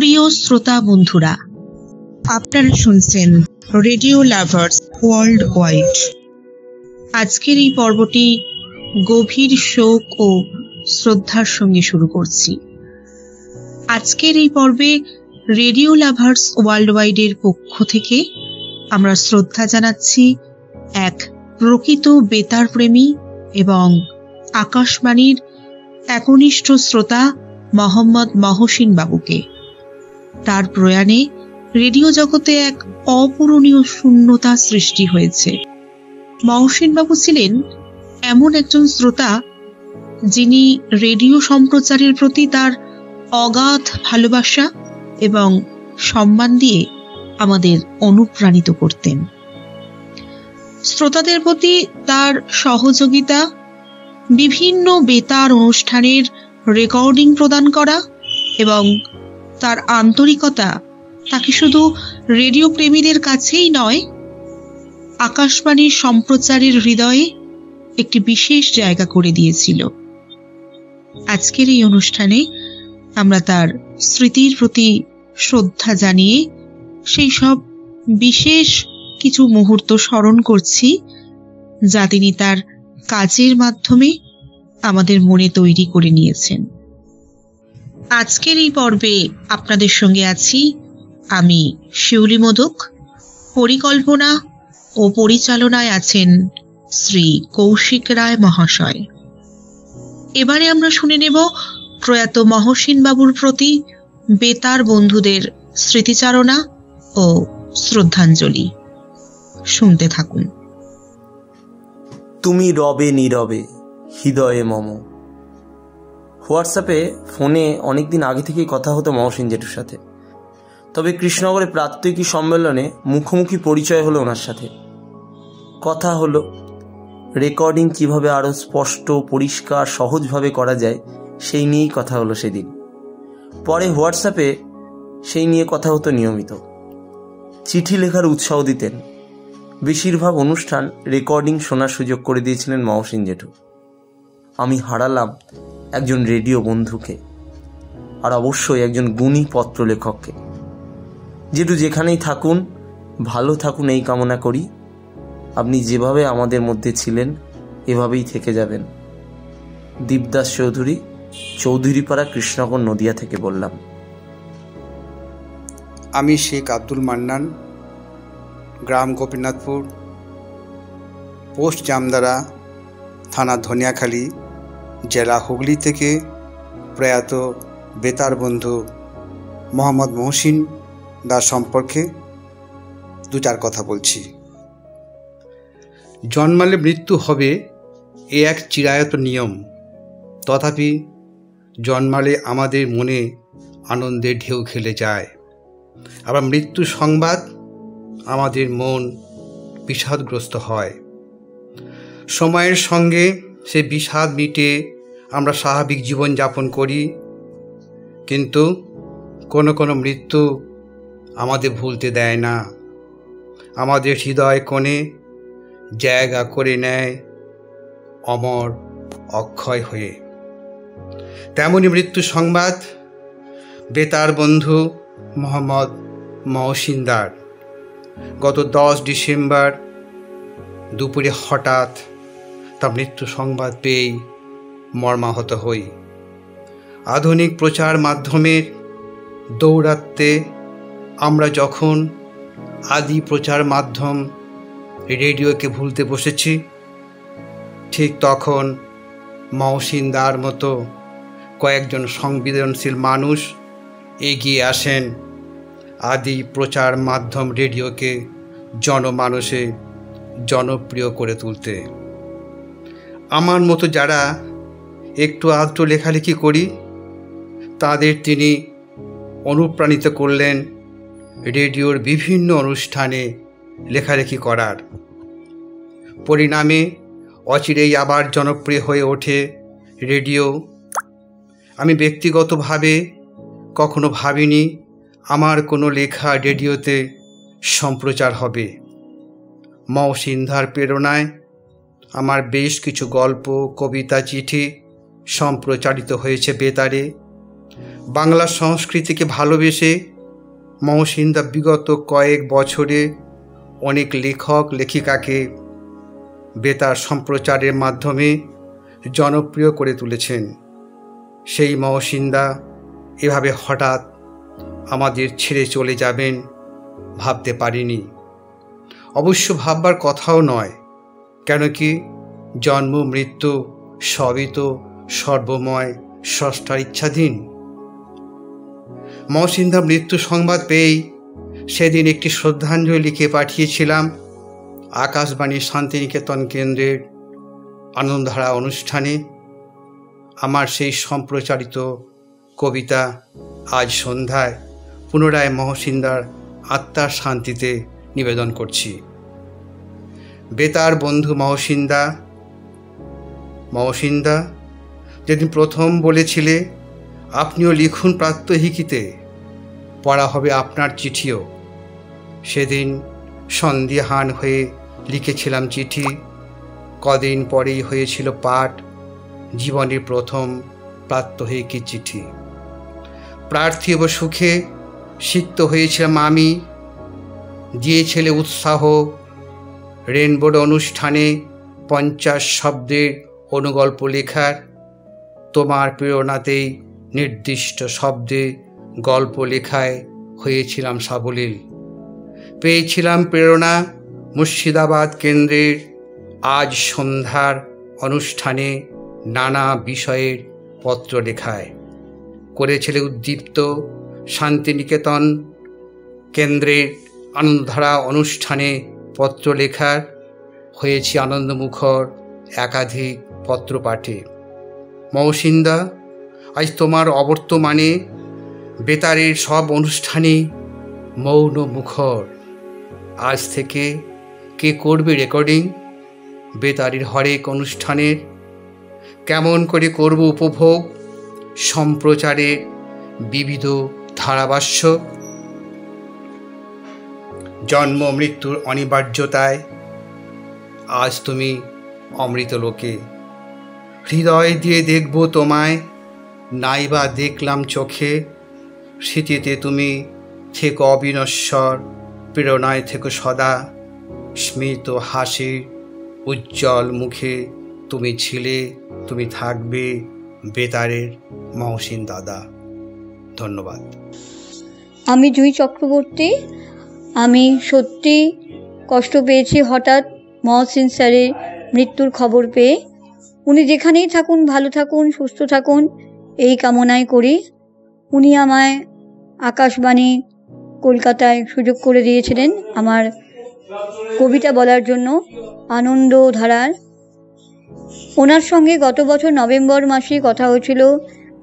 প্রিয় শ্রোতা বন্ধুরা, আপনারা শুনছেন রেডিও লাভার্স ওয়ার্ল্ড ওয়াইড। আজকের এই পর্বটি গভীর শোক ও শ্রদ্ধার সঙ্গে শুরু করছি। আজকের এই পর্বে রেডিও লাভার্স ওয়ার্ল্ড ওয়াইডের পক্ষ থেকে আমরা শ্রদ্ধা জানাচ্ছি এক প্রকৃত বেতার প্রেমী এবং আকাশবাণীর একনিষ্ঠ শ্রোতা মোহাম্মদ মহসিন বাবুকে। তার প্রয়াণে রেডিও জগতে এক অপূরণীয় শূন্যতা সৃষ্টি হয়েছে। মহসিন বাবু ছিলেন এমন একজন শ্রোতা যিনি রেডিও সম্প্রচারের প্রতি তার অগাধ ভালোবাসা এবং সম্মান দিয়ে আমাদের অনুপ্রাণিত করতেন। শ্রোতাদের প্রতি তার সহযোগিতা, বিভিন্ন বেতার অনুষ্ঠানের রেকর্ডিং প্রদান করা এবং তার আন্তরিকতা তাকে শুধু রেডিও প্রেমীদের কাছেই নয়, আকাশবাণীর সম্প্রচারের হৃদয়ে একটি বিশেষ জায়গা করে দিয়েছিল। আজকের এই অনুষ্ঠানে আমরা তার স্মৃতির প্রতি শ্রদ্ধা জানিয়ে সেই সব বিশেষ কিছু মুহূর্ত স্মরণ করছি যা তিনি তার কাজের মাধ্যমে আমাদের মনে তৈরি করে নিয়েছেন। আজকের এই পর্বে আপনাদের সঙ্গে আছি আমি শিউলি মোদক। পরিকল্পনা ও পরিচালনায় আছেন শ্রী কৌশিক রায় মহাশয়। এবারে আমরা শুনে নেব প্রয়াত মহসিন বাবুর প্রতি বেতার বন্ধুদের স্মৃতিচারণা ও শ্রদ্ধাঞ্জলি। শুনতে থাকুন। তুমি রবে নীরবে হৃদয়ে মম। হোয়াটসঅ্যাপে ফোনে অনেকদিন আগে থেকেই কথা হতো মহসিন জেঠুর সাথে, তবে কৃষ্ণনগরে প্রাত্যহিকী সম্মেলনে মুখোমুখি পরিচয় হলো ওনার সাথে। কথা হলো রেকর্ডিং কিভাবে আরও স্পষ্ট, পরিষ্কার, সহজভাবে করা যায় সেই নিয়েই কথা হলো সেদিন। পরে হোয়াটসঅ্যাপে সেই নিয়ে কথা হতো নিয়মিত। চিঠি লেখার উৎসাহ দিতেন। বেশিরভাগ অনুষ্ঠান রেকর্ডিং শোনার সুযোগ করে দিয়েছিলেন মহসিন জেঠু। আমি হারালাম একজন রেডিও বন্ধুকে, আর অবশ্যই একজন গুণী পত্র লেখককে। জেঠু যেখানেই থাকুন, ভালো থাকুন এই কামনা করি। আপনি যেভাবে আমাদের মধ্যে ছিলেন এভাবেই থেকে যাবেন। দীপদাস চৌধুরী, চৌধুরীপাড়া, কৃষ্ণনগর, নদিয়া থেকে বললাম। আমি শেখ আব্দুল মান্নান, গ্রাম গোপীনাথপুর, পোস্ট জামদারা, থানা ধনিয়াখালী, জেলা হুগলি থেকে প্রয়াত বেতার বন্ধু মোহাম্মদ মহসিন দাস সম্পর্কে দু চার কথা বলছি। জন্মালে মৃত্যু হবে এ এক চিরায়ত নিয়ম, তথাপি জন্মালে আমাদের মনে আনন্দের ঢেউ খেলে যায়। আবার মৃত্যু সংবাদ আমাদের মন বিষাদগ্রস্ত হয়। সময়ের সঙ্গে সে বিষাদ মিটে আমরা স্বাভাবিক জীবনযাপন করি, কিন্তু কোনো কোনো মৃত্যু আমাদের ভুলতে দেয় না। আমাদের হৃদয় কোণে জায়গা করে নেয় অমর অক্ষয় হয়ে। তেমনি মৃত্যু সংবাদ বেতার বন্ধু মোহাম্মদ মহসিন দার। গত 10 ডিসেম্বর দুপুরে হঠাৎ তার মৃত্যু সংবাদ পেয়েই মর্মাহত হই। আধুনিক প্রচার মাধ্যমের দৌরাত্ম্যে আমরা যখন আদি প্রচার মাধ্যম রেডিওকে ভুলতে বসেছি, ঠিক তখন মহসিন দার মতো কয়েকজন সংবেদনশীল মানুষ এগিয়ে আসেন আদি প্রচার মাধ্যম রেডিওকে জনমানসে জনপ্রিয় করে তুলতে। আমার মতো যারা একটু আধটু লেখালেখি করি, তাদের তিনি অনুপ্রাণিত করলেন রেডিওর বিভিন্ন অনুষ্ঠানে লেখালেখি করার। পরিণামে অচিরেই আবার জনপ্রিয় হয়ে ওঠে রেডিও। আমি ব্যক্তিগতভাবে কখনো ভাবিনি আমার কোনো লেখা রেডিওতে সম্প্রচার হবে। মহসিন দার প্রেরণায় আমার বেশ কিছু গল্প, কবিতা, চিঠি সম্প্রচারিত হয়েছে বেতারে। বাংলা সংস্কৃতিকে ভালোবেসে মহসিনদা বিগত কয়েক বছরে অনেক লেখক লেখিকাকে বেতার সম্প্রচারের মাধ্যমে জনপ্রিয় করে তুলেছেন। সেই মহসিনদা এভাবে হঠাৎ আমাদের ছেড়ে চলে যাবেন ভাবতে পারিনি। অবশ্য ভাববার কথাও নয়, কেন কি জন্ম মৃত্যু সবই তো সর্বময় স্রষ্টার ইচ্ছাধীন। মহসিনদার মৃত্যু সংবাদ পেয়েই সেদিন একটি শ্রদ্ধাঞ্জলি লিখে পাঠিয়েছিলাম আকাশবাণী শান্তিনিকেতন কেন্দ্রের আনন্দধারা অনুষ্ঠানে। আমার সেই সম্প্রচারিত কবিতা আজ সন্ধ্যায় পুনরায় মহসিনদার আত্মার শান্তিতে নিবেদন করছি। বেতার বন্ধু মহসিনদা, মহসিনদা, যেদিন প্রথম বলেছিলে আপনিও লিখুন প্রাত্যহিকীতে, পড়া হবে আপনার চিঠিও, সেদিন সন্দিহান হয়ে লিখেছিলাম চিঠি। কদিন পরেই হয়েছিল পাঠ জীবনের প্রথম প্রাত্যহিকী চিঠি। পার্থিব সুখে সিক্ত হয়েছিলাম আমি, দিয়েছিলে উৎসাহ রেনবোর অনুষ্ঠানে 50 শব্দের অনুগল্প লেখার। তোমার প্রেরণাতেই নির্দিষ্ট শব্দে গল্প লেখায় হয়েছিলাম সাবলীল। পেয়েছিলাম প্রেরণা মুর্শিদাবাদ কেন্দ্রের আজ সন্ধ্যার অনুষ্ঠানে নানা বিষয়ের পত্র লেখায়। করেছিলে উদ্দীপ্ত শান্তিনিকেতন কেন্দ্রের আনন্দধারা অনুষ্ঠানে পত্র লেখার। হয়েছি আনন্দমুখর একাধিক পত্র পাঠে। মহসিনদা, আজ তোমার অবর্তমানে বেতারের সব অনুষ্ঠানে মৌন মুখর। আজ থেকে কে করবে রেকর্ডিং বেতারের হরেক অনুষ্ঠানের? কেমন করে করব উপভোগ সম্প্রচারের বিবিধ ধারাভাষ্য? জন্ম মৃত্যুর অনিবার্যতায় আজ তুমি অমৃত লোকে। হৃদয় দিয়ে দেখব তোমায়, নাইবা দেখলাম চোখে। স্মৃতিতে তুমি থেকো অবিনশ্বর, প্রেরণায় থেকো সদা। স্মিত হাসির উজ্জ্বল মুখে তুমি ছিলে, তুমি থাকবে বেতারের মহসিন দাদা। ধন্যবাদ। আমি জুঁই চক্রবর্তী। আমি সত্যি কষ্ট পেয়েছি হঠাৎ মহসিন স্যারের মৃত্যুর খবর পেয়ে। উনি যেখানেই থাকুন ভালো থাকুন, সুস্থ থাকুন এই কামনাই করি। উনি আমায় আকাশবাণী কলকাতায় সুযোগ করে দিয়েছিলেন আমার কবিতা বলার জন্য আনন্দধারার। ওনার সঙ্গে গত বছর নভেম্বর মাসে কথা হয়েছিল,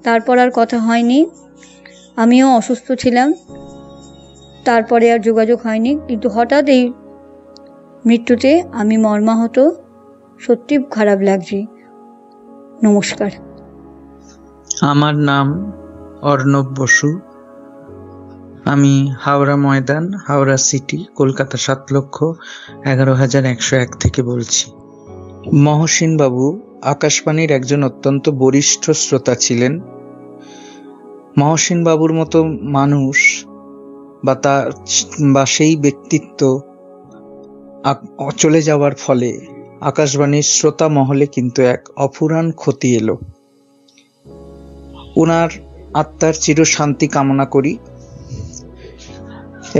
তারপর আর কথা হয়নি। আমিও অসুস্থ ছিলাম, তারপরে আর যোগাযোগ হয়নি। কিন্তু হঠাৎ এই মৃত্যুতে আমি মর্মাহত, সত্যি খারাপ লাগছে। নমস্কার। আমার নাম অর্ণব বসু। আমি হাওড়া ময়দান, হাওড়া সিটি, কলকাতা 7,11,101 থেকে বলছি। মহসিন বাবু আকাশবাণীর একজন অত্যন্ত বরিষ্ঠ শ্রোতা ছিলেন। মহসিন বাবুর মতো মানুষ বা সেই ব্যক্তিত্ব চলে যাওয়ার ফলে আকাশবাণীর শ্রোতা মহলে কিন্তু এক অফুরান ক্ষতি এলো। ওনার আত্মার চির শান্তি কামনা করি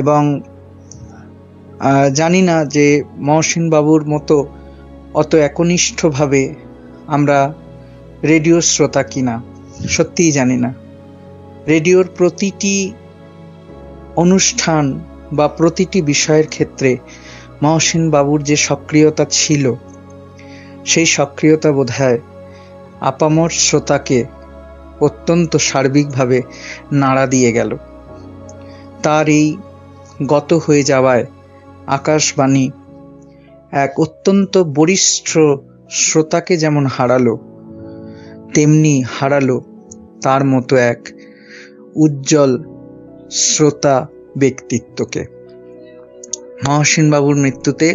এবং জানি না যে মহসিন বাবুর মতো অত একনিষ্ঠভাবে আমরা রেডিও শ্রোতা কিনা, সত্যিই জানি না। রেডিওর প্রতিটি অনুষ্ঠান বা প্রতিটি বিষয়ের ক্ষেত্রে মহসিন বাবুর যে সক্রিয়তা ছিল, সেই সক্রিয়তা বোধহয় আপামর শ্রোতাকে অত্যন্ত সার্বিকভাবে নাড়া দিয়ে গেল। তার এই গত হয়ে যাওয়ায় আকাশবাণী এক অত্যন্ত বরিষ্ঠ শ্রোতাকে যেমন হারালো, তেমনি হারালো তার মতো এক উজ্জ্বল শ্রোতা ব্যক্তিত্বকে। মহসিন বাবুর মৃত্যুতে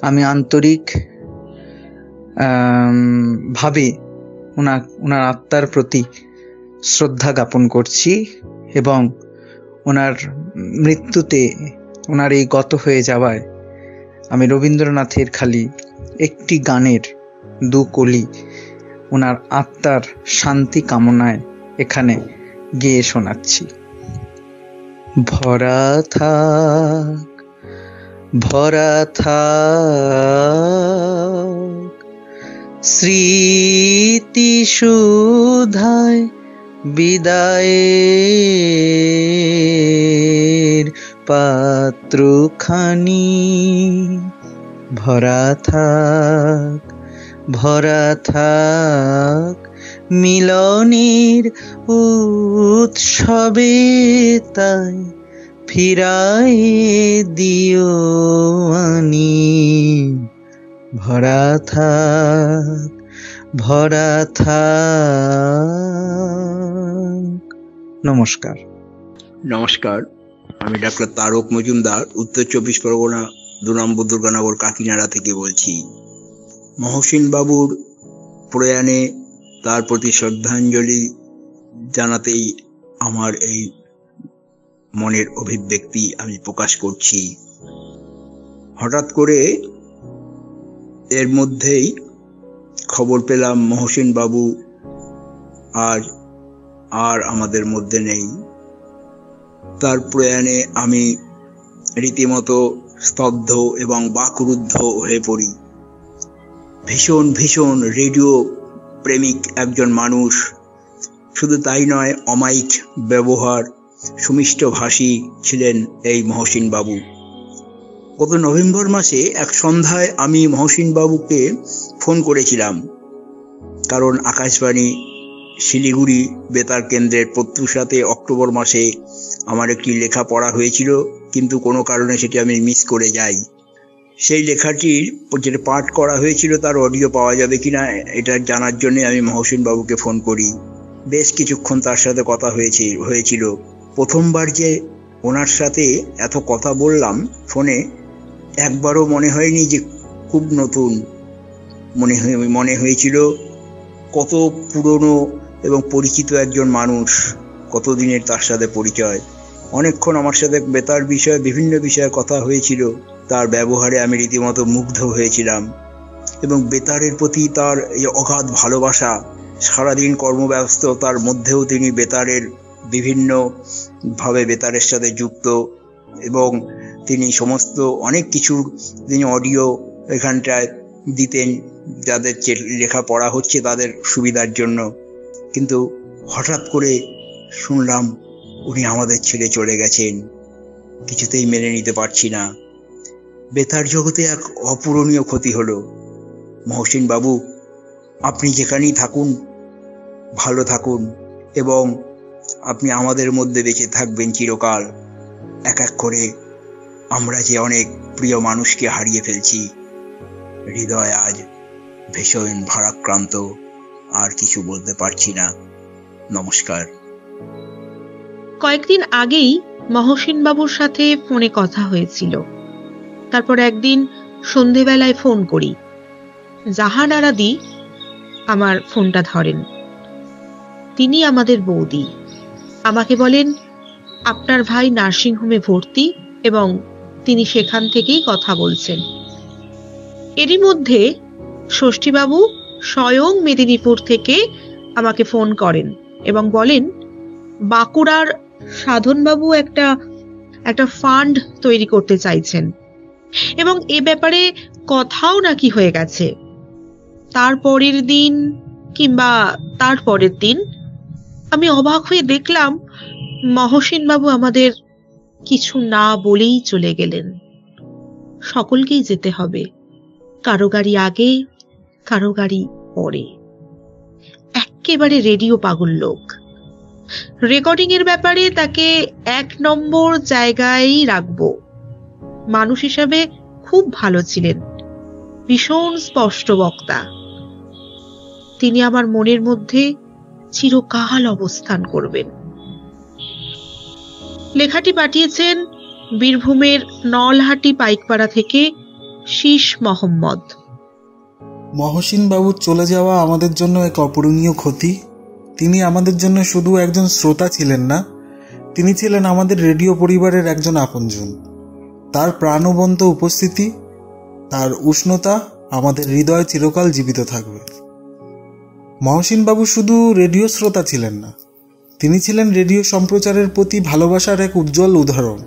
আমি আন্তরিক ভাবে ওনার আত্মার প্রতি শ্রদ্ধা জ্ঞাপন করছি এবং ওনার মৃত্যুতে, ওনার এই গত হয়ে যাওয়ায় আমি রবীন্দ্রনাথের খালি একটি গানের দু কলি ওনার আত্মার শান্তি কামনায় এখানে গেয়ে শোনাচ্ছি। ভরা থাক, ভরা থাক স্মৃতি সুধায় বিদায়ের পাত্রখানি। ভরা থাক, ভরা থাক মিলনের উৎসবে, তাই ফিরায় দিও আনি। ভরা থাক, ভরা থাক। নমস্কার। নমস্কার, আমি ডাক্তার তারক মজুমদার, উত্তর 24 পরগনা 2 নম্বর দুর্গানগর কাকিনাড়া থেকে বলছি। মহসিন বাবুর প্রয়াণে তার প্রতি শ্রদ্ধাঞ্জলি জানাতেই আমার এই মনের অভিব্যক্তি আমি প্রকাশ করছি। হঠাৎ করে এর মধ্যেই খবর পেলাম মহসিন বাবু আর আমাদের মধ্যে নেই। তার প্রয়াণে আমি রীতিমতো স্তব্ধ এবং বাকরুদ্ধ হয়ে পড়ি। ভীষণ ভীষণ রেডিও প্রেমিক একজন মানুষ, শুধু তাই নয়, অমায়িক ব্যবহার, সুমিষ্ট ভাষী ছিলেন এই মহসিন বাবু। গত নভেম্বর মাসে এক সন্ধ্যায় আমি মহসিন বাবুকে ফোন করেছিলাম, কারণ আকাশবাণী শিলিগুড়ি বেতার কেন্দ্রের প্রত্যুষাতে অক্টোবর মাসে আমার একটি লেখা পড়া হয়েছিল, কিন্তু কোনো কারণে সেটি আমি মিস করে যাই। সেই লেখাটির যেটা পাঠ করা হয়েছিল তার অডিও পাওয়া যাবে কিনা এটা জানার জন্য আমি মহসিন বাবুকে ফোন করি। বেশ কিছুক্ষণ তার সাথে কথা হয়েছিল। প্রথমবার যে ওনার সাথে এত কথা বললাম ফোনে, একবারও মনে হয়নি যে খুব নতুন। মনে হয়েছিল কত পুরনো এবং পরিচিত একজন মানুষ, কতদিনের তার সাথে পরিচয়। অনেকক্ষণ আমার সাথে বেতার বিষয়ে বিভিন্ন বিষয়ে কথা হয়েছিল। তার ব্যবহারে আমি রীতিমতো মুগ্ধ হয়েছিলাম এবং বেতারের প্রতি তার এই অগাধ ভালোবাসা। সারাদিন কর্মব্যস্ততার মধ্যেও তিনি বেতারের বিভিন্নভাবে বেতারের সাথে যুক্ত এবং তিনি সমস্ত অনেক কিছু তিনি অডিও এখানটায় দিতেন যাদের লেখা পড়া হচ্ছে তাদের সুবিধার জন্য। কিন্তু হঠাৎ করে শুনলাম উনি আমাদের ছেড়ে চলে গেছেন। কিছুতেই মেনে নিতে পারছি না। বেতার জগতে এক অপূরণীয় ক্ষতি হলো। মহসিন বাবু, আপনি যেখানেই থাকুন ভালো থাকুন এবং আপনি আমাদের মধ্যে বেঁচে থাকবেন চিরকাল। এক এক করে আমরা যে অনেক প্রিয় মানুষকে হারিয়ে ফেলছি। হৃদয় আজ ভীষণ ভারাক্রান্ত, আর কিছু বলতে পারছি না। নমস্কার। কয়েকদিন আগেই মহসিন বাবুর সাথে ফোনে কথা হয়েছিল। তারপর একদিন সন্ধেবেলায় ফোন করি। জাহানারা দি আমার ফোনটা ধরেন। তিনি আমাদের বৌদি। আমাকে বলেন আপনার ভাই নার্সিংহোমে ভর্তি এবং তিনি সেখান থেকেই কথা বলছেন। এরই মধ্যে ষষ্ঠীবাবু স্বয়ং মেদিনীপুর থেকে আমাকে ফোন করেন এবং বলেন বাঁকুড়ার সাধনবাবু একটা ফান্ড তৈরি করতে চাইছেন এবং এ ব্যাপারে কথাও নাকি হয়ে গেছে। তারপরের দিন কিংবা তারপরের দিন আমি অবাক হয়ে দেখলাম মহসিন বাবু আমাদের কিছু না বলেই চলে গেলেন। সকলকেই যেতে হবে, কারো গাড়ি আগে কারো গাড়ি পরে। একেবারে রেডিও পাগল লোক। রেকর্ডিং এর ব্যাপারে তাকে 1 নম্বর জায়গায় রাখবো। মানুষ হিসাবে খুব ভালো ছিলেন, ভীষণ স্পষ্ট বক্তা। তিনি আমার মনের মধ্যে চিরকাল অবস্থান করবেন। লেখাটি পাঠিয়েছেন বীরভূমের নলহাটি পাইকপাড়া থেকে শীষ মোহাম্মদ। মহসিন বাবুর চলে যাওয়া আমাদের জন্য এক অপূরণীয় ক্ষতি। তিনি আমাদের জন্য শুধু একজন শ্রোতা ছিলেন না, তিনি ছিলেন আমাদের রেডিও পরিবারের একজন আপনজন। তার প্রাণবন্ত উপস্থিতি, তার উষ্ণতা আমাদের হৃদয়ে চিরকাল জীবিত থাকবে। মহসিনবাবু শুধু রেডিও শ্রোতা ছিলেন না, তিনি ছিলেন রেডিও সম্প্রচারের প্রতি ভালোবাসার এক উজ্জ্বল উদাহরণ।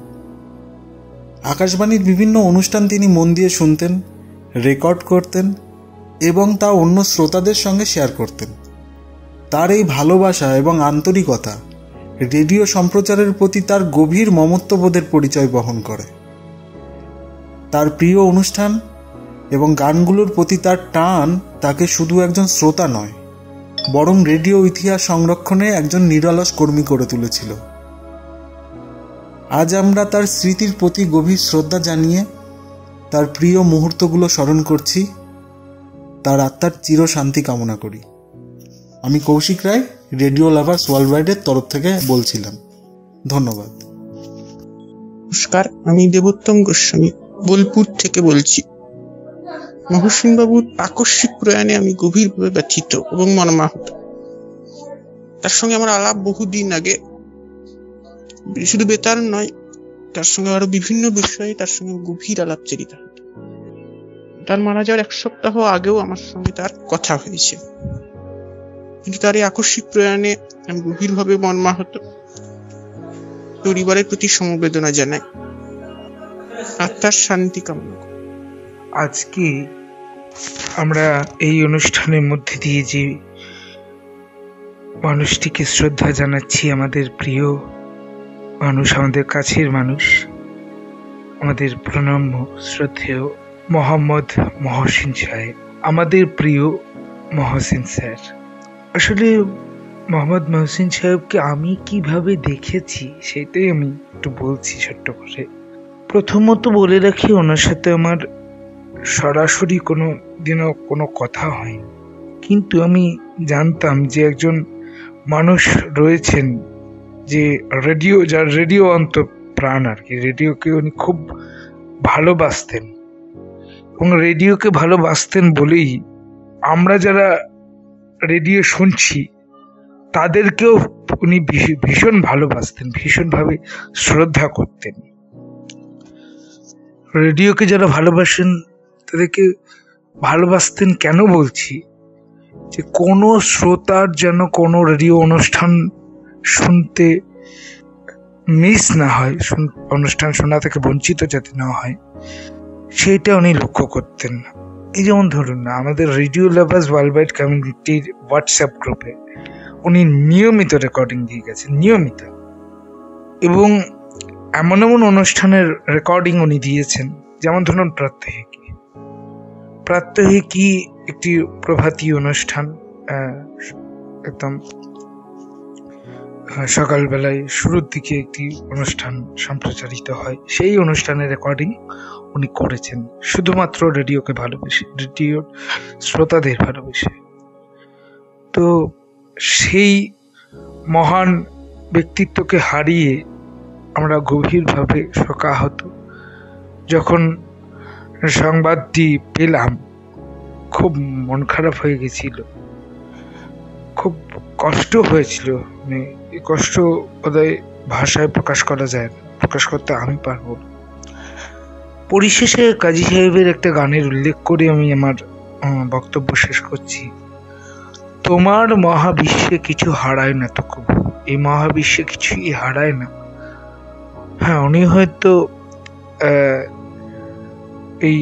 আকাশবাণীর বিভিন্ন অনুষ্ঠান তিনি মন দিয়ে শুনতেন, রেকর্ড করতেন এবং তা অন্য শ্রোতাদের সঙ্গে শেয়ার করতেন। তার এই ভালোবাসা এবং আন্তরিকতা রেডিও সম্প্রচারের প্রতি তার গভীর মমত্ববোধের পরিচয় বহন করে। তার প্রিয় অনুষ্ঠান এবং গানগুলোর প্রতি তার টান তাকে শুধু একজন শ্রোতা নয়, বরং রেডিও ইতিহাস সংরক্ষণে একজন নিরলস কর্মী করে তুলেছিল। আজ আমরা তার স্মৃতির প্রতি গভীর শ্রদ্ধা জানিয়ে তার প্রিয় মুহূর্তগুলো স্মরণ করছি, তার আত্মার চির শান্তি কামনা করি। আমি কৌশিক রায়, রেডিও লাভার্স ওয়ার্ল্ড ওয়াইডের তরফ থেকে বলছিলাম। ধন্যবাদ। নমস্কার, আমি দেবোত্তম গোস্বামী বোলপুর থেকে বলছি। মহসিনবাবুর আকস্মিক প্রয়াণে আমি গভীরভাবে ব্যথিত এবং মর্মাহত। তার সঙ্গে আমার আলাপ বহুদিন আগে, শুধু বেতার নয়, তার সঙ্গে আরো বিভিন্ন বিষয়ে তার সঙ্গে গভীর আলাপচারিতা হতো। তার মারা যাওয়ার 1 সপ্তাহ আগেও আমার সঙ্গে তার কথা হয়েছে, কিন্তু তার এই আকস্মিক প্রয়াণে আমি গভীরভাবে মর্মাহত। পরিবারের প্রতি সমবেদনা জানাই, আত্মার শান্তি কামনা করি। আজকে আমরা এই অনুষ্ঠানের মধ্যে দিয়ে যে মানুষটিকে শ্রদ্ধা জানাচ্ছি, আমাদের প্রিয় মানুষ, আমাদের কাছের মানুষ, আমাদের প্রণম্য শ্রদ্ধেয় মোহাম্মদ মহসিন সাহেব, আমাদের প্রিয় মহসিন স্যার। আসলে মোহাম্মদ মহসিন সাহেবকে আমি কিভাবে দেখেছি সেটাই আমি একটু বলছি ছোট্ট করে। প্রথমত বলে রাখি, ওনার সাথে আমার সরাসরি কোনো দিনও কোনো কথা হয়নি, কিন্তু আমি জানতাম যে একজন মানুষ রয়েছেন যে রেডিও, যার রেডিও অন্তঃপ্রাণ আর কি। রেডিওকে উনি খুব ভালোবাসতেন এবং রেডিওকে ভালোবাসতেন বলেই আমরা যারা রেডিও শুনছি তাদেরকেও উনি ভীষণ ভালোবাসতেন, ভীষণভাবে শ্রদ্ধা করতেন। রেডিওকে যারা ভালোবাসেন তাদেরকে ভালোবাসতেন কেন বলছি, যে কোনো শ্রোতার যেন কোনো রেডিও অনুষ্ঠান শুনতে মিস না হয়, অনুষ্ঠান শোনা থেকে বঞ্চিত যাতে না হয়, সেইটা উনি লক্ষ্য করতেন। এই যেমন ধরুন না, আমাদের রেডিও লাভার্স ওয়ার্ল্ড ওয়াইড কমিউনিটির হোয়াটসঅ্যাপ গ্রুপে উনি নিয়মিত রেকর্ডিং দিয়ে গেছেন, নিয়মিত, এবং এমন এমন অনুষ্ঠানের রেকর্ডিং উনি দিয়েছেন, যেমন ধরুন প্রাত্যহিকী একটি প্রভাতী অনুষ্ঠান, একদম সকালবেলায় শুরুর দিকে একটি অনুষ্ঠান সম্প্রচারিত হয়, সেই অনুষ্ঠানের রেকর্ডিং উনি করেছেন শুধুমাত্র রেডিওকে ভালোবেসে, রেডিওর শ্রোতাদের ভালোবেসে। তো সেই মহান ব্যক্তিত্বকে হারিয়ে আমরা গভীরভাবে শোকাহত। যখন সংবাদটি পেলাম খুব মন খারাপ হয়ে গেছিল, খুব কষ্ট হয়েছিল। এই কষ্ট বোধহয় ভাষায় প্রকাশ করা যায় না, প্রকাশ করতে আমি পারবো না। পরিশেষে কাজী সাহেবের একটা গানের উল্লেখ করে আমি আমার বক্তব্য শেষ করছি। তোমার মহাবিশ্বে কিছু হারায় না তো কবু, এই মহাবিশ্বে কিছুই হারায় না। হ্যাঁ, উনি হয়তো এই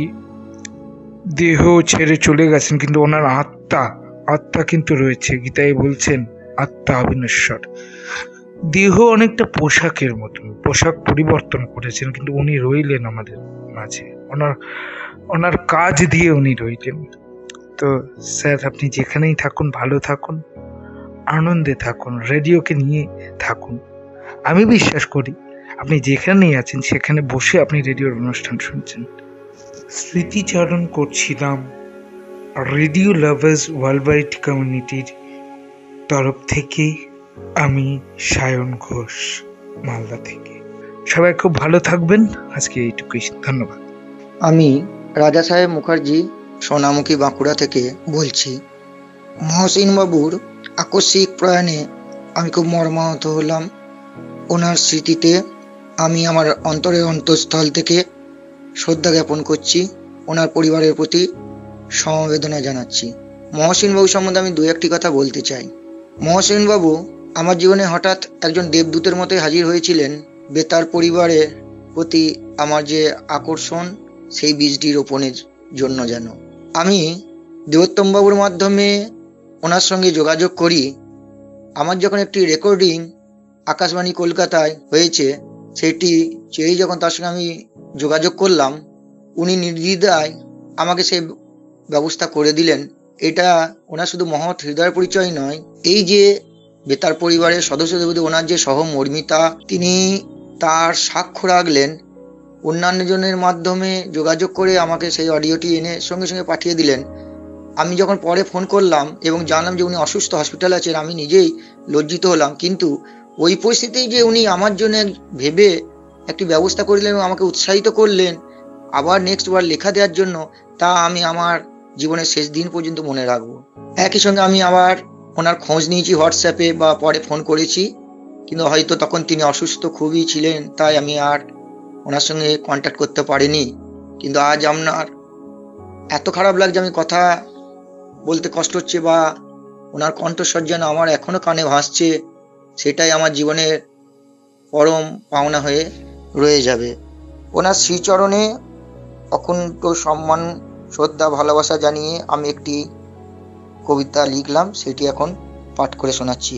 দেহ ছেড়ে চলে গেছেন, কিন্তু ওনার আত্মা কিন্তু রয়েছে। গীতায় বলছেন আত্মা অবিনশ্বর। দেহ অনেকটা পোশাকের মতন, পোশাক পরিবর্তন করেছেন, কিন্তু উনি রইলেন আমাদের মাঝে, ওনার কাজ দিয়ে উনি রইলেন। তো স্যার, আপনি যেখানেই থাকুন ভালো থাকুন, আনন্দে থাকুন, রেডিওকে নিয়ে থাকুন। আমি বিশ্বাস করি আপনি যেখানেই আছেন সেখানে বসে আপনি রেডিওর অনুষ্ঠান শুনছেন। স্মৃতিচারণ করছিলাম রেডিও লাভার্স ওয়ার্ল্ড ওয়াইড কমিউনিটির তরফ থেকে আমি সায়ন ঘোষ, মালদা থেকে। সবাই খুব ভালো থাকবেন। আজকে এইটুকুই, ধন্যবাদ। আমি রাজা সাহেব মুখার্জি, সোনামুখী, বাঁকুড়া থেকে বলছি। মহসিন বাবুর আকস্মিক প্রয়াণে আমি খুব মর্মাহত হলাম। ওনার স্মৃতিতে আমি আমার অন্তরের অন্তঃস্থল থেকে শ্রদ্ধা জ্ঞাপন করছি, ওনার পরিবারের প্রতি সমবেদনা জানাচ্ছি। মহসিনবাবু সম্বন্ধে আমি দু একটি কথা বলতে চাই। মহসিনবাবু আমার জীবনে হঠাৎ একজন দেবদূতের মতোই হাজির হয়েছিলেন। বেতার পরিবারের প্রতি আমার যে আকর্ষণ, সেই বীজটি রোপণের জন্য যেন আমি দেবোত্তমবাবুর মাধ্যমে ওনার সঙ্গে যোগাযোগ করি। আমার যখন একটি রেকর্ডিং আকাশবাণী কলকাতায় হয়েছে, সেটি চেয়েই যখন তার সঙ্গে আমি যোগাযোগ করলাম, উনি নির্দ্বিধায় আমাকে সেই ব্যবস্থা করে দিলেন। এটা ওনার শুধু মহৎ হৃদয়ের পরিচয় নয়, এই যে বেতার পরিবারের সদস্যদের প্রতি ওনার যে সহমর্মিতা, তিনি তার সাক্ষ্য রাখলেন। অন্যান্য জনের মাধ্যমে যোগাযোগ করে আমাকে সেই অডিওটি এনে সঙ্গে সঙ্গে পাঠিয়ে দিলেন। আমি যখন পরে ফোন করলাম এবং জানলাম যে উনি অসুস্থ, হসপিটালে আছেন, আমি নিজেই লজ্জিত হলাম। কিন্তু ওই পরিস্থিতি যে উনি আমার জন্য ভেবে একটি ব্যবস্থা করলেন এবং আমাকে উৎসাহিত করলেন আবার নেক্সট বার লেখা দেওয়ার জন্য, তা আমি আমার জীবনের শেষ দিন পর্যন্ত মনে রাখবো। একই সঙ্গে আমি আবার ওনার খোঁজ নিয়েছি হোয়াটসঅ্যাপে বা পরে ফোন করেছি, কিন্তু হয়তো তখন তিনি অসুস্থ খুবই ছিলেন, তাই আমি আর ওনার সঙ্গে কন্ট্যাক্ট করতে পারিনি। কিন্তু আজ আপনার এত খারাপ লাগছে, আমি কথা বলতে কষ্ট হচ্ছে, বা ওনার কণ্ঠস্বর যেন আমার এখনো কানে ভাসছে, সেটাই আমার জীবনের পরম পাওনা হয়ে রয়ে যাবে। ওনার শ্রীচরণে অকুণ্ঠ সম্মান, শ্রদ্ধা, ভালোবাসা জানিয়ে আমি একটি কবিতা লিখলাম, সেটি এখন পাঠ করে শোনাচ্ছি।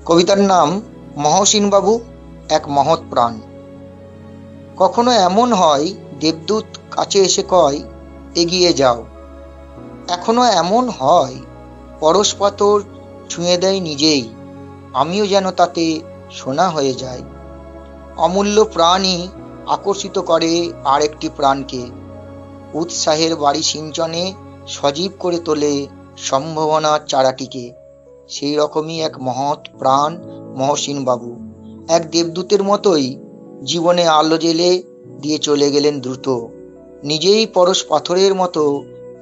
কবিতার নাম মহসিনবাবু এক মহৎ প্রাণ। কখনো এমন হয় দেবদূত কাছে এসে কয় এগিয়ে যাও, এখনো এমন হয় পরশ পাথর ছুঁয়ে দেয় নিজেই, আমিও যেন তাতে সোনা হয়ে যাই। অমূল্য প্রাণই আকর্ষিত করে আর একটি প্রাণকে, উৎসাহের বাড়ি সিঞ্চনে সজীব করে তোলে সম্ভাবনার চারাটিকে। সেই রকমই এক মহৎ প্রাণ মহসিনবাবু, এক দেবদূতের মতোই জীবনে আলো জেলে দিয়ে চলে গেলেন দ্রুত। নিজেই পরশ পাথরের মতো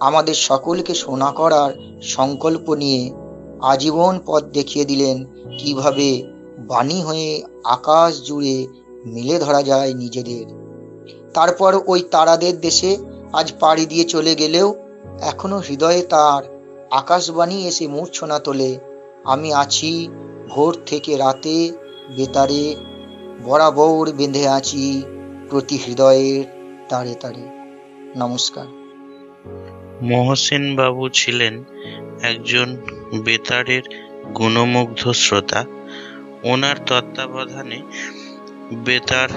আমাদের সকলকে সোনা করার সংকল্প নিয়ে আজীবন পথ দেখিয়ে দিলেন, কিভাবে বাণী হয়ে আকাশ জুড়ে মিলে ধরা যায় নিজেদের। তারপর ওই তারাদের দেশে আজ পাড়ি দিয়ে চলে গেলেও এখনো হৃদয়ে তার আকাশবাণী এসে মূর্ছনা তোলে। আমি আছি ভোর থেকে রাতে বেতারে, বরাবর বেঁধে আছি প্রতি হৃদয়ের তারে তারে। নমস্কার। মহসিন বাবু ছিলেন একজন বেতারের গুণমুগ্ধ শ্রোতা। ওনার তত্ত্বাবধানে বেতার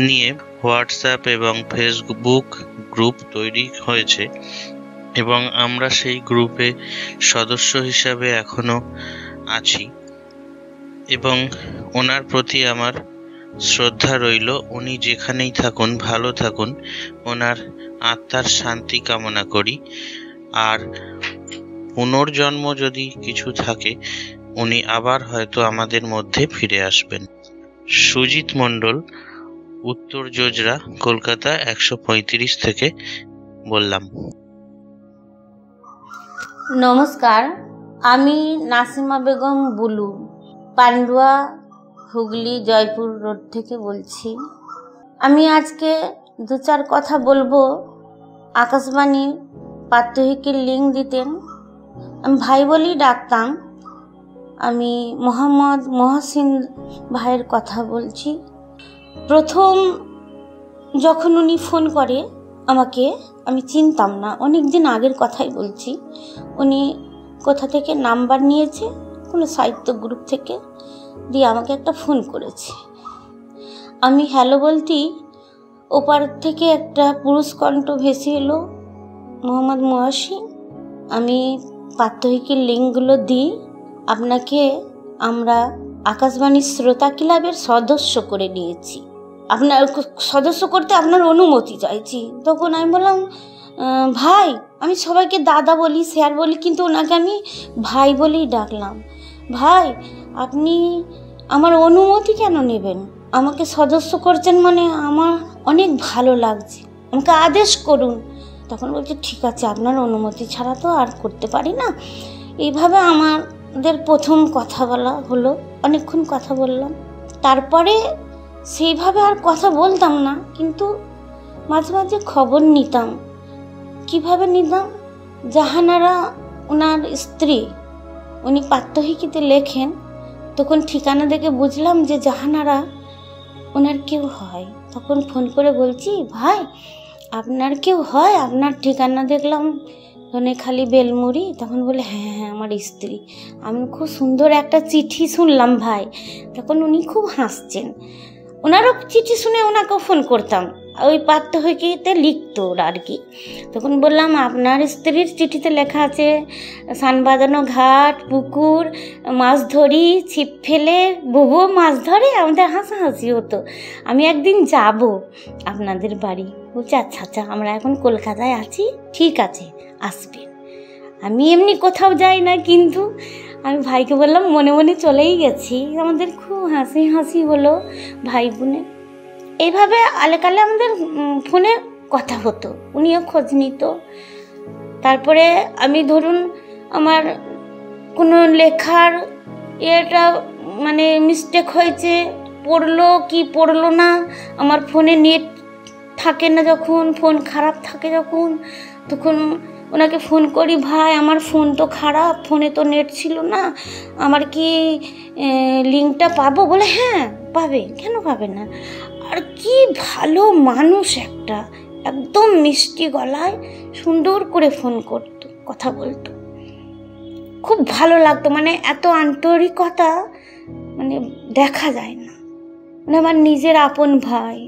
নিয়ে হোয়াটসঅ্যাপ এবং ফেসবুক গ্রুপ তৈরি হয়েছে এবং আমরা সেই গ্রুপে সদস্য হিসাবে এখনো আছি এবং ওনার প্রতি আমার শ্রদ্ধা রইল। উনি যেখানেই থাকুন ভালো থাকুন, ওনার আত্মার শান্তি কামনা করি। আর পুনর্জন্ম যদি কিছু থাকে, উনি আবার হয়তো আমাদের মধ্যে ফিরে আসবেন। সুজিত মণ্ডল, উত্তর জোজরা, কলকাতা 135 থেকে বললাম। নমস্কার, আমি নাসিমা বেগম বুলু, পান্ডুয়া, হুগলি, জয়পুর রোড থেকে বলছি। আমি আজকে দু চার কথা বলবো। আকাশবাণীর প্রাত্যহিকের লিঙ্ক দিতেন, আমি ভাই বলেই ডাকতাম। আমি মোহাম্মদ মহসিন ভাইয়ের কথা বলছি। প্রথম যখন উনি ফোন করে আমাকে, আমি চিনতাম না, অনেক দিন আগের কথাই বলছি। উনি কোথা থেকে নাম্বার নিয়েছে, কোনো সাহিত্য গ্রুপ থেকে, দিয়ে আমাকে একটা ফোন করেছে। আমি হ্যালো বলতেই ওপার থেকে একটা পুরুষ কণ্ঠ ভেসে এলো, মোহাম্মদ মহসিন, আমি প্রাত্যহিকের লিঙ্কগুলো দিই, আপনাকে আমরা আকাশবাণী শ্রোতা ক্লাবের সদস্য করে নিয়েছি, আপনার সদস্য করতে আপনার অনুমতি চাইছি। তখন আমি বললাম, ভাই, আমি সবাইকে দাদা বলি, স্যার বলি, কিন্তু ওনাকে আমি ভাই বলেই ডাকলাম। ভাই, আপনি আমার অনুমতি কেন নেবেন? আমাকে সদস্য করছেন মানে আমার অনেক ভালো লাগছে, আমাকে আদেশ করুন। তখন বলছে, ঠিক আছে, আপনার অনুমতি ছাড়া তো আর করতে পারি না। এইভাবে আমার আমাদের প্রথম কথা বলা হলো, অনেকক্ষণ কথা বললাম। তারপরে সেইভাবে আর কথা বলতাম না, কিন্তু মাঝে মাঝে খবর নিতাম। কিভাবে নিতাম? জাহানারা ওনার স্ত্রী, উনি প্রাত্যহিকীতে লেখেন, তখন ঠিকানা দেখে বুঝলাম যে জাহানারা ওনার কেউ হয়। তখন ফোন করে বলছি, ভাই আপনার কেউ হয়? আপনার ঠিকানা দেখলাম খালি বেলমুড়ি। তখন বলে, হ্যাঁ হ্যাঁ আমার স্ত্রী। আমি খুব সুন্দর একটা চিঠি শুনলাম ভাই। তখন উনি খুব হাসছেন। ওনারও চিঠি শুনে ওনাকেও ফোন করতাম, ওই প্রাত্যহিকীতে লিখতো ওরা আর কি। তখন বললাম, আপনার স্ত্রীর চিঠিতে লেখা আছে সান বাঁধানো ঘাট, পুকুর, মাছ ধরি, ছিপ ফেলে বুবু মাছ ধরে। আমাদের হাসাহাসি হতো। আমি একদিন যাব আপনাদের বাড়ি। বলছে, আচ্ছা আচ্ছা, আমরা এখন কলকাতায় আছি, ঠিক আছে আসবেন। আমি এমনি কোথাও যাই না, কিন্তু আমি ভাইকে বললাম, মনে মনে চলেই গেছি। আমাদের খুব হাসি হাসি হলো ভাই বোনে। এইভাবে আলেকালে আমাদের ফোনে কথা হতো, উনিও খোঁজ নিত। তারপরে আমি ধরুন আমার কোনো লেখার এটা মানে মিস্টেক হয়েছে, পড়লো কি পড়লো না, আমার ফোনে নেট থাকে না, যখন ফোন খারাপ থাকে যখন, তখন ওনাকে ফোন করি, ভাই আমার ফোন তো খারাপ, ফোনে তো নেট ছিল না, আমার কি লিঙ্কটা পাবো? বলে, হ্যাঁ পাবে, কেন পাবে না। আর কি ভালো মানুষ একটা, একদম মিষ্টি গলায় সুন্দর করে ফোন করতো, কথা বলতো, খুব ভালো লাগতো। মানে এত আন্তরিকতা মানে দেখা যায় না, মানে আমার নিজের আপন ভাই।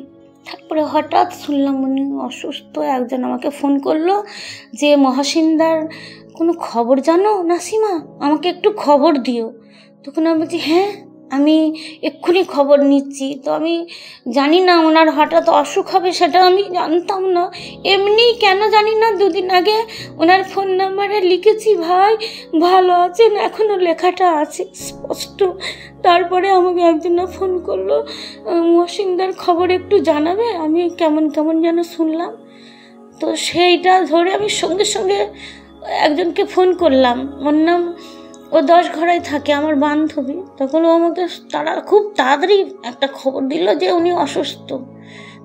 তারপরে হঠাৎ শুনলাম উনি অসুস্থ। একজন আমাকে ফোন করলো যে, মহাসিনদার কোনো খবর জানো নাসিমা? আমাকে একটু খবর দিও। তখন আমি বলছি, হ্যাঁ আমি এক্ষুনি খবর নিচ্ছি। তো আমি জানি না ওনার হঠাৎ অসুখ হবে, সেটা আমি জানতাম না। এমনি কেন জানি না, দুদিন আগে ওনার ফোন নাম্বারে লিখেছি, ভাই ভালো আছেন, এখনও লেখাটা আছে স্পষ্ট। তারপরে আমাকে একজন ফোন করলো, মহসিনদার খবর একটু জানাবে। আমি কেমন কেমন যেন শুনলাম, তো সেইটা ধরে আমি সঙ্গে সঙ্গে একজনকে ফোন করলাম। ওর নাম, ও 10 ঘরায় থাকে, আমার বান্ধবী। তখন ও আমাকে খুব তাড়াতাড়ি একটা খবর দিল যে উনি অসুস্থ,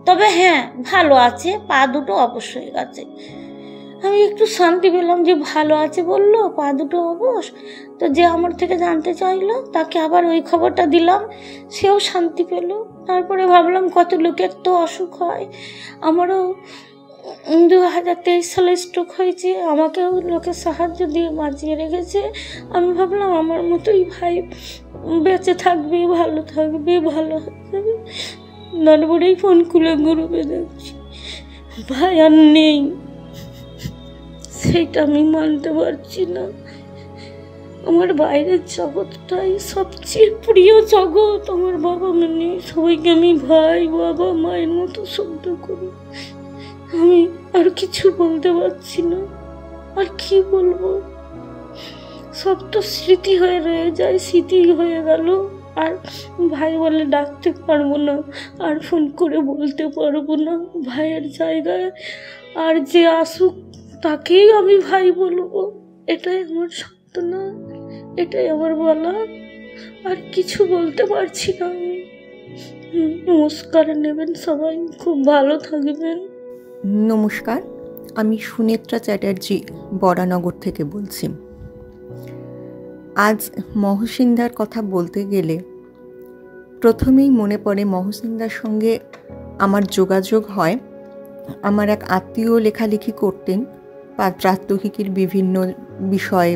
তবে হ্যাঁ ভালো আছে, পা দুটো অবশ হয়ে গেছে। আমি একটু শান্তি পেলাম যে ভালো আছে বললো, পা দুটো অবশ। তো যে আমার থেকে জানতে চাইলো তাকে আবার ওই খবরটা দিলাম, সেও শান্তি পেল। তারপরে ভাবলাম কত লোকের তো অসুখ হয়, আমারও 2023 সালে স্ট্রোক হয়েছে, আমাকেও লোকে সাহায্য দিয়ে বাঁচিয়ে রেখেছে। আমি ভাবলাম আমার মতোই ভাই বেঁচে থাকবে, ভালো থাকবে, ভালো থাকবে। তারপরেই ফোন খুলে গ্রুপে দেখছি ভাই আর নেই। সেটা আমি মানতে পারছি না। আমার বাইরের জগৎটাই সবচেয়ে প্রিয় জগৎ। আমার বাবা মা নেই, সবাইকে আমি ভাই বাবা মায়ের মতো শব্দ করি। আমি আর কিছু বলতে পারছি না, আর কি বলবো। সব তো স্মৃতি হয়ে রয়ে যায়, স্মৃতি হয়ে গেল। আর ভাই বলে ডাকতে পারবো না, আর ফোন করে বলতে পারবো না ভাইয়ের জায়গায়। আর যে আসুক তাকেই আমি ভাই বলবো, এটাই আমার সান্ত্বনা, এটাই আমার বলা। আর কিছু বলতে পারছি না আমি। নমস্কার নেবেন সবাই, খুব ভালো থাকবেন। নমস্কার, আমি সুনেত্রা চ্যাটার্জি বরানগর থেকে বলছি। আজ মহসিনদার কথা বলতে গেলে প্রথমেই মনে পড়ে মহসিনদার সঙ্গে আমার যোগাযোগ হয়। আমার এক আত্মীয় লেখালেখি করতেন প্রাত্যহিকীর বিভিন্ন বিষয়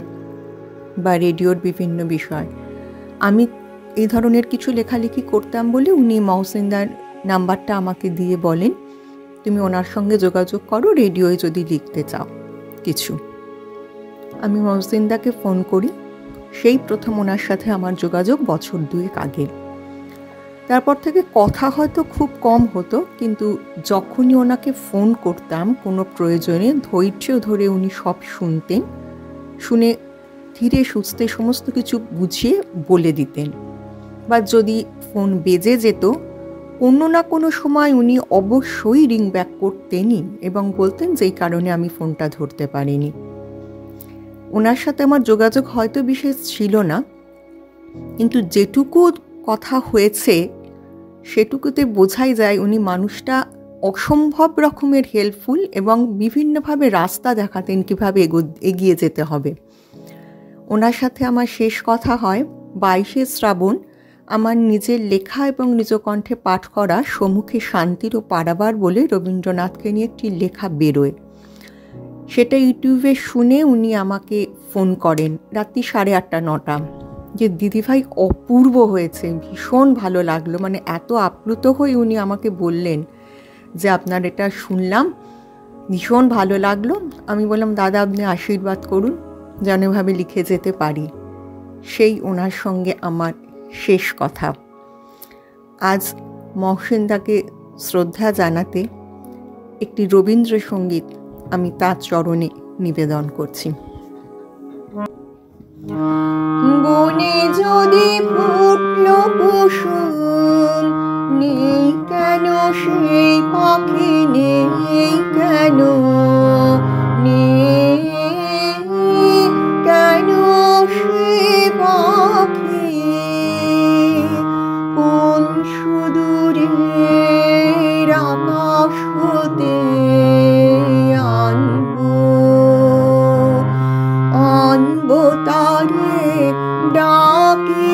বা রেডিওর বিভিন্ন বিষয়। আমি এই ধরনের কিছু লেখালেখি করতাম বলে উনি মহসিনদার নাম্বারটা আমাকে দিয়ে বলেন, তুমি ওনার সঙ্গে যোগাযোগ করো, রেডিওয়ে যদি লিখতে চাও কিছু। আমি মহসিনদাকে ফোন করি, সেই প্রথম ওনার সাথে আমার যোগাযোগ বছর 2 আগে। তারপর থেকে কথা হয়তো খুব কম হতো, কিন্তু যখনই ওনাকে ফোন করতাম কোনো প্রয়োজনে ধৈর্য ধরে উনি সব শুনতেন, শুনে ধীরে সুস্থে সমস্ত কিছু বুঝিয়ে বলে দিতেন। বা যদি ফোন বেজে যেত কোনো না কোনো সময় উনি অবশ্যই রিং ব্যাক করতেনই এবং বলতেন যেই কারণে আমি ফোনটা ধরতে পারিনি। ওনার সাথে আমার যোগাযোগ হয়তো বিশেষ ছিল না, কিন্তু যেটুকু কথা হয়েছে সেটুকুতে বোঝাই যায় উনি মানুষটা অসম্ভব রকমের হেল্পফুল এবং বিভিন্নভাবে রাস্তা দেখাতেন কীভাবে এগিয়ে যেতে হবে। ওনার সাথে আমার শেষ কথা হয় 22শে শ্রাবণ আমার নিজের লেখা এবং নিজ কণ্ঠে পাঠ করা সম্মুখে শান্তির ও পারাবার বলে রবীন্দ্রনাথকে নিয়ে একটি লেখা বেরোয়। সেটা ইউটিউবে শুনে উনি আমাকে ফোন করেন রাত্রি 8:30-9টা, যে দিদিভাই অপূর্ব হয়েছে, ভীষণ ভালো লাগলো। মানে এত আপ্লুত হয়ে উনি আমাকে বললেন যে আপনার এটা শুনলাম, ভীষণ ভালো লাগলো। আমি বললাম দাদা আপনি আশীর্বাদ করুন যেন এভাবে লিখে যেতে পারি। সেই ওনার সঙ্গে আমার শেষ কথা। আজ মহসিনদাকে শ্রদ্ধা জানাতে একটি রবীন্দ্রসঙ্গীত আমি তার চরণে নিবেদন করছি। বনে যদি ফুটলো কুসুম, নেই কেন সেই পাখি, নেই কেন, নেই কেন সে পাখি, কোন সুদূরের আকাশ হতে আনবো তারে ডাকি,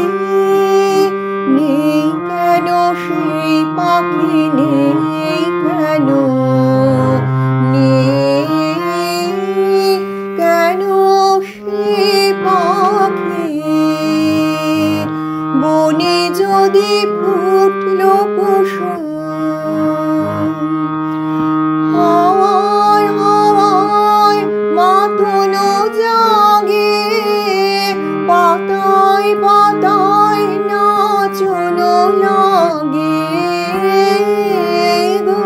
নেই কেন সেই পাখি, নেই কেন, নেই কেন সে পাখি, বনে যদি ফুটলো কুসুম, হাওয়ায় হাওয়ায় মাতনো জাগে, পাতায় পাতায় নাচনো লাগে গো,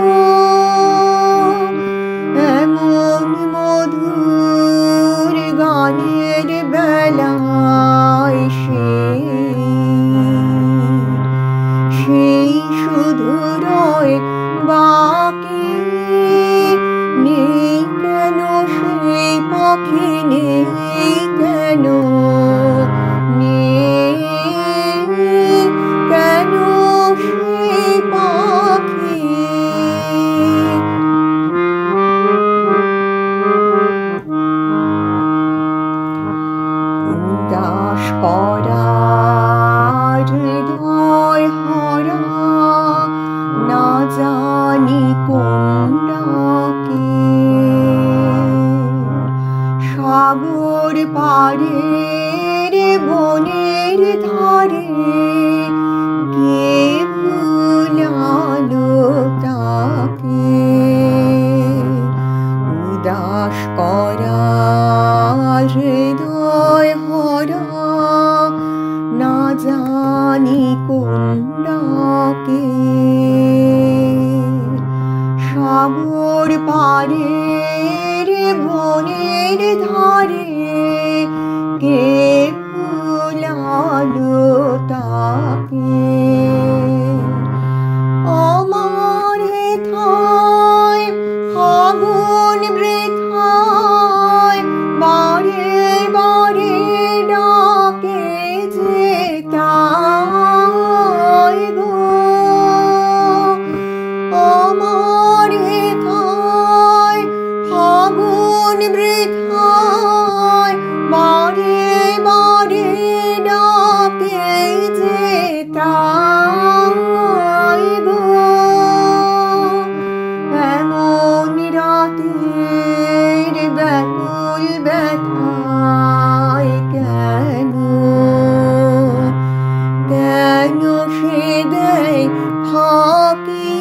এমন মধুর গানের বেলায় সেই শুধু রয় বাকি, নেই কেন সেই পাখি, নেই কেন, নেই কেন সেই পাখি। উদাস করা হৃদয় হরা, না জানি কোন ডাকে, সাগর পাড়ের বনের ধারে, কে ভুলালো তাকে, উদাস করা হৃদয় হরা, না জানি কোন ডাকে, সাগর পাড়ের বনের ধারে, কে ভুলালো তাকে, আমার হেথায় ফাগুন বৃথায় বারে বারে ডাকে যে তাই গো, আমার হেথায় ফাগুন বৃথায় বারে বারে ডাকে যে তাই গো, এমন রাতের ব্যাকুল ব্যথায় কেন, কেন সে দেয় ফাঁকি,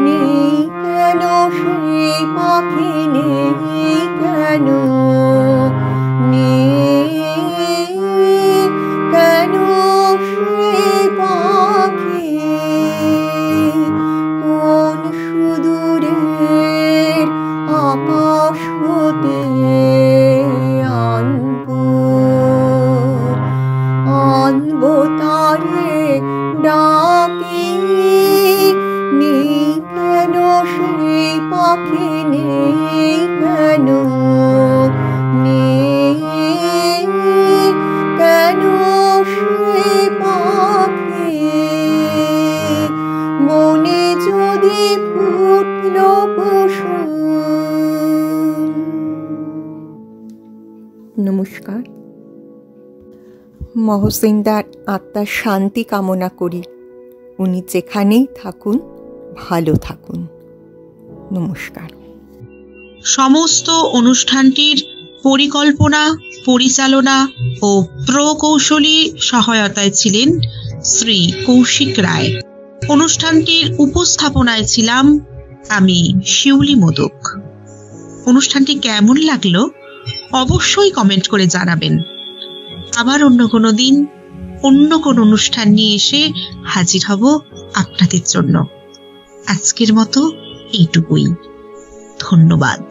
নেই কেন সেই পাখি, নেই কেন, নেই কেন সেই পাখি, কোন সুদূরের আকাশ হতে আনবো তারে ডাকি, যদি ফুটল কুসুম। নমস্কার। মহসিনদার আত্মার শান্তি কামনা করি। উনি যেখানেই থাকুন ভালো থাকুন। নমস্কার। সমস্ত অনুষ্ঠানটির পরিকল্পনা, পরিচালনা ও প্রকৌশলী সহায়তায় ছিলেন শ্রী কৌশিক রায়। অনুষ্ঠানটির উপস্থাপনায় ছিলাম আমি শিউলি মোদক। অনুষ্ঠানটি কেমন লাগলো অবশ্যই কমেন্ট করে জানাবেন। আবার অন্য কোনো দিন অন্য কোন অনুষ্ঠান নিয়ে এসে হাজির হব আপনাদের জন্য। আজকের মতো এইটুকুই। ধন্যবাদ।